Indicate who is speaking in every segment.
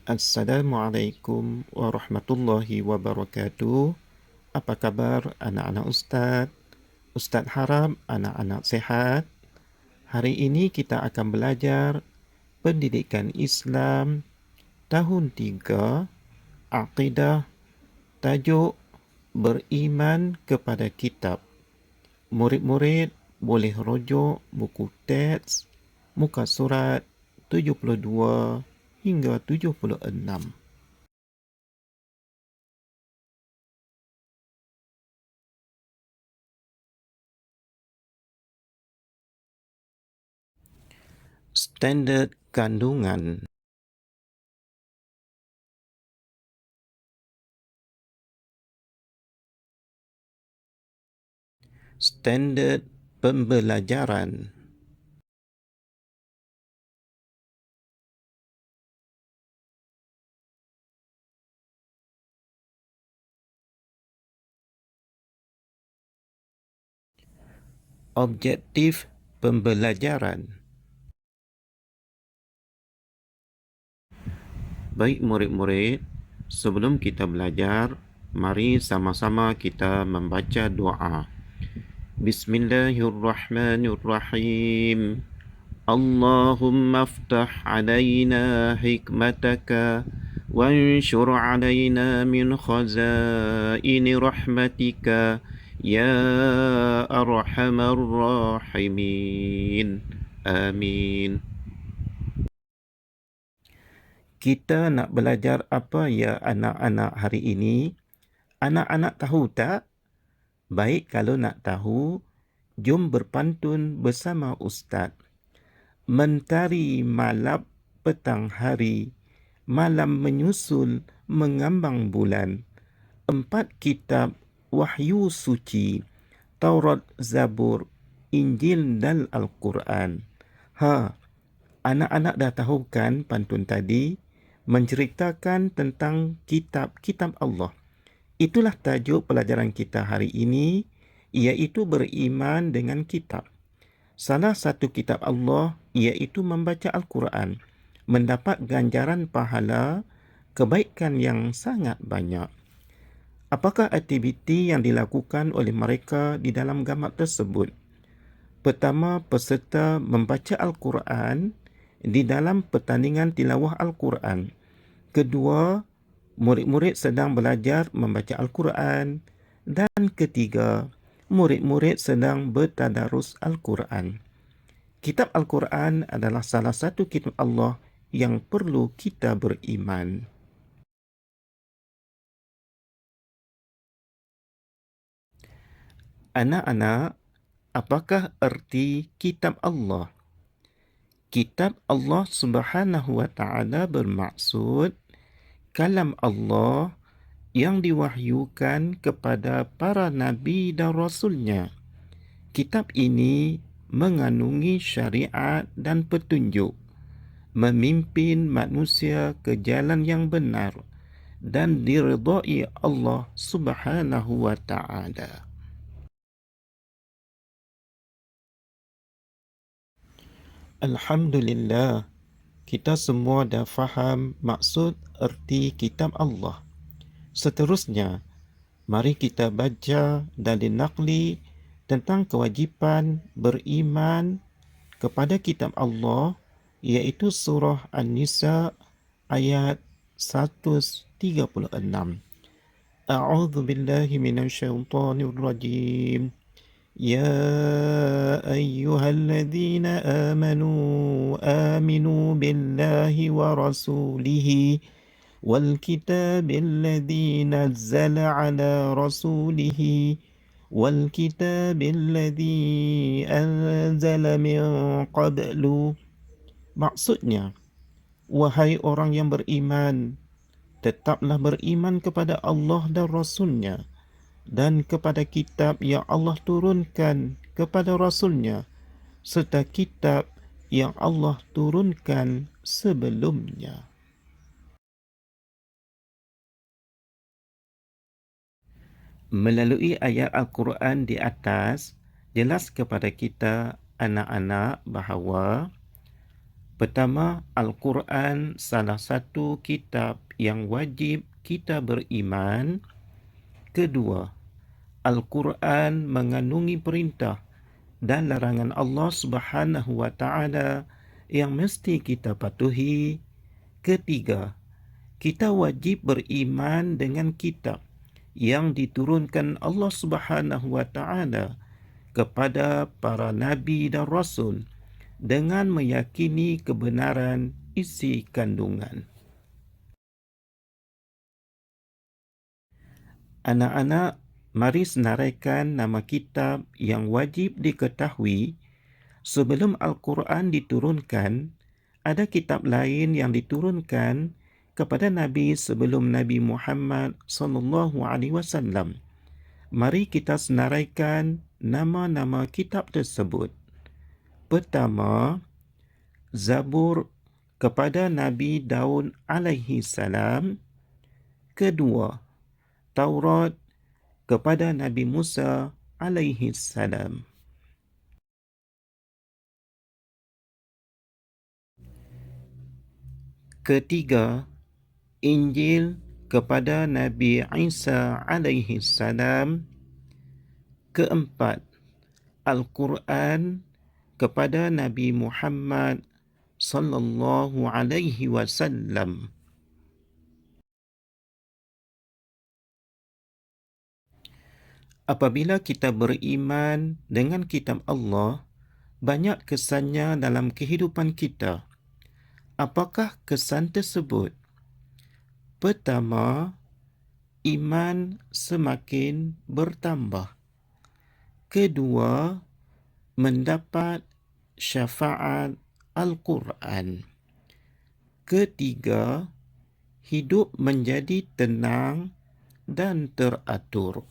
Speaker 1: Assalamualaikum warahmatullahi wabarakatuh. Apa kabar anak-anak Ustaz? Ustaz harap anak-anak sehat. Hari ini kita akan belajar Pendidikan Islam tahun 3, Aqidah, tajuk Beriman kepada Kitab. Murid-murid boleh rujuk buku teks muka surat 72 hingga 76. Standard kandungan. Standard pembelajaran. Objektif pembelajaran. Baik murid-murid, sebelum kita belajar, mari sama-sama kita membaca doa. Bismillahirrahmanirrahim. Allahumma aftah alaina hikmataka وانشر علينا من خزائن رحمتك يا أرحم الراحمين آمين. Kita nak belajar apa ya anak-anak hari ini? Anak-anak tahu tak? Baik, kalau nak tahu, jom berpantun bersama Ustaz. Mentari malap petang hari, malam menyusul mengambang bulan. 4 kitab wahyu suci, Taurat, Zabur, Injil dan Al-Quran. Anak-anak dah tahu kan pantun tadi? Menceritakan tentang kitab-kitab Allah. Itulah tajuk pelajaran kita hari ini, iaitu beriman dengan kitab. Salah satu kitab Allah iaitu membaca Al-Quran, mendapat ganjaran pahala kebaikan yang sangat banyak. Apakah aktiviti yang dilakukan oleh mereka di dalam gambar tersebut? Pertama, peserta membaca Al-Quran di dalam pertandingan tilawah Al-Quran. Kedua, murid-murid sedang belajar membaca Al-Quran. Dan ketiga, murid-murid sedang bertadarus Al-Quran. Kitab Al-Quran adalah salah satu kitab Allah yang perlu kita beriman. Anak-anak, apakah erti kitab Allah? Kitab Allah Subhanahu wa Ta'ala bermaksud kalam Allah yang diwahyukan kepada para nabi dan rasulnya. Kitab ini mengandungi syariat dan petunjuk, memimpin manusia ke jalan yang benar dan diridai Allah Subhanahu wa Ta'ala. Alhamdulillah, kita semua dah faham maksud erti kitab Allah. Seterusnya, mari kita baca dan dinakli tentang kewajipan beriman kepada kitab Allah, iaitu surah An-Nisa ayat 136. A'udzu billahi minasyaitonir rajim. يا أيها الذين آمنوا آمنوا بالله ورسوله والكتاب الذي نزل على رسوله والكتاب الذي أنزل من قبل. Maksudnya, wahai orang yang beriman, tetaplah beriman kepada Allah dan Rasulnya dan kepada kitab yang Allah turunkan kepada Rasulnya serta kitab yang Allah turunkan sebelumnya. Melalui ayat Al-Quran di atas, jelas kepada kita anak-anak bahawa Pertama, Al-Quran salah satu kitab yang wajib kita beriman. Kedua, Al-Quran mengandungi perintah dan larangan Allah Subhanahu wa taala yang mesti kita patuhi. Ketiga, kita wajib beriman dengan kitab yang diturunkan Allah Subhanahu wa taala kepada para nabi dan rasul dengan meyakini kebenaran isi kandungan. Anak-anak, mari senaraikan nama kitab yang wajib diketahui. Sebelum Al-Quran diturunkan, ada kitab lain yang diturunkan kepada Nabi sebelum Nabi Muhammad SAW. Mari kita senaraikan nama-nama kitab tersebut. Pertama, Zabur kepada Nabi Daud alaihi salam. Kedua, Taurat kepada Nabi Musa alaihi salam. Ketiga, Injil kepada Nabi Isa alaihi salam. Keempat, Al-Quran kepada Nabi Muhammad sallallahu alaihi wasallam. Apabila kita beriman dengan kitab Allah, banyak kesannya dalam kehidupan kita. Apakah kesan tersebut? Pertama, iman semakin bertambah. Kedua, mendapat syafaat Al-Quran. Ketiga, hidup menjadi tenang dan teratur.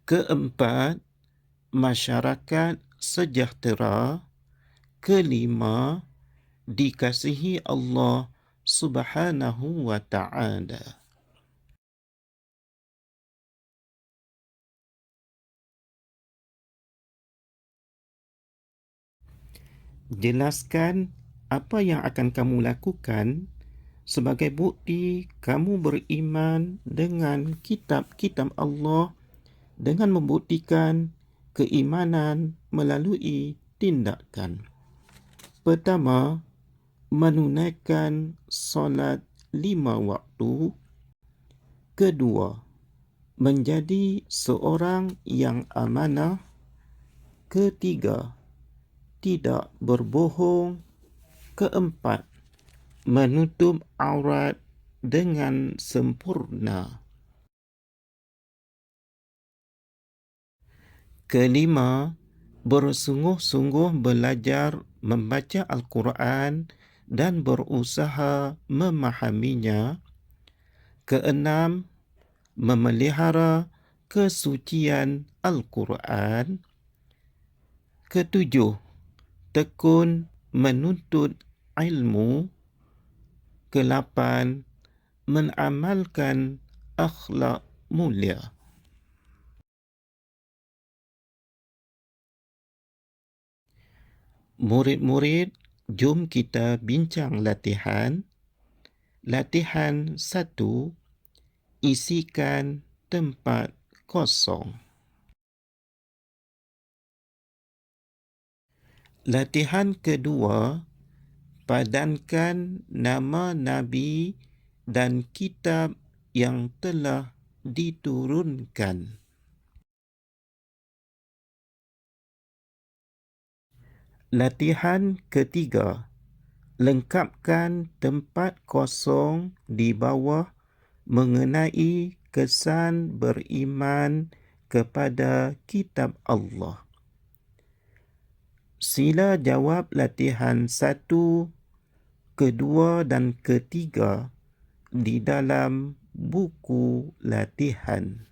Speaker 1: Keempat, masyarakat sejahtera. Kelima, dikasihi Allah Subhanahu wa ta'ala. Jelaskan apa yang akan kamu lakukan sebagai bukti kamu beriman dengan kitab-kitab Allah dengan membuktikan keimanan melalui tindakan. Pertama, menunaikan solat 5 waktu. Kedua, menjadi seorang yang amanah. Ketiga, tidak berbohong. Keempat, menutup aurat dengan sempurna. Kelima, bersungguh-sungguh belajar membaca Al-Quran dan berusaha memahaminya. Keenam, memelihara kesucian Al-Quran. Ketujuh, tekun menuntut ilmu. Kelapan, mengamalkan akhlak mulia. Murid-murid, jom kita bincang latihan. Latihan 1, isikan tempat kosong. Latihan kedua, padankan nama Nabi dan kitab yang telah diturunkan. Latihan ketiga, lengkapkan tempat kosong di bawah mengenai kesan beriman kepada kitab Allah. Sila jawab latihan 1, kedua dan ketiga di dalam buku latihan.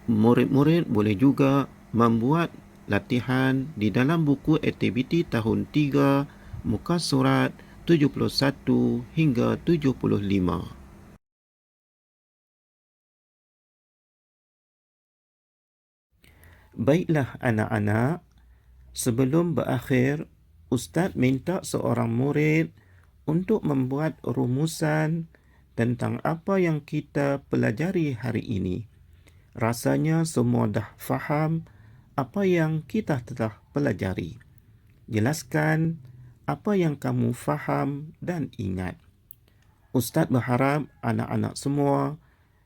Speaker 1: Murid-murid boleh juga membuat latihan di dalam buku aktiviti tahun 3, muka surat 71 hingga 75. Baiklah anak-anak, sebelum berakhir, Ustaz minta seorang murid untuk membuat rumusan tentang apa yang kita pelajari hari ini. Rasanya semua dah faham apa yang kita telah pelajari. Jelaskan apa yang kamu faham dan ingat. Ustaz berharap anak-anak semua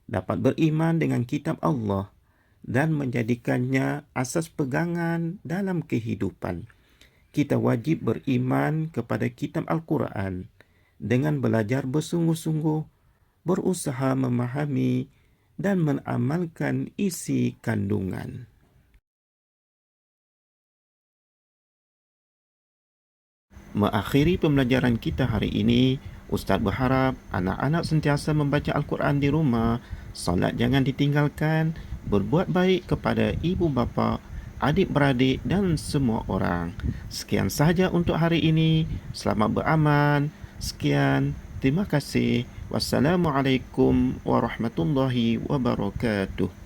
Speaker 1: dapat beriman dengan kitab Allah dan menjadikannya asas pegangan dalam kehidupan. Kita wajib beriman kepada kitab Al-Quran dengan belajar bersungguh-sungguh, berusaha memahami dan mengamalkan isi kandungan. Mengakhiri pembelajaran kita hari ini, Ustaz berharap anak-anak sentiasa membaca Al-Quran di rumah, solat jangan ditinggalkan, berbuat baik kepada ibu bapa, adik-beradik dan semua orang. Sekian sahaja untuk hari ini. Selamat beramal. Sekian. Terima kasih. Wassalamualaikum warahmatullahi wabarakatuh.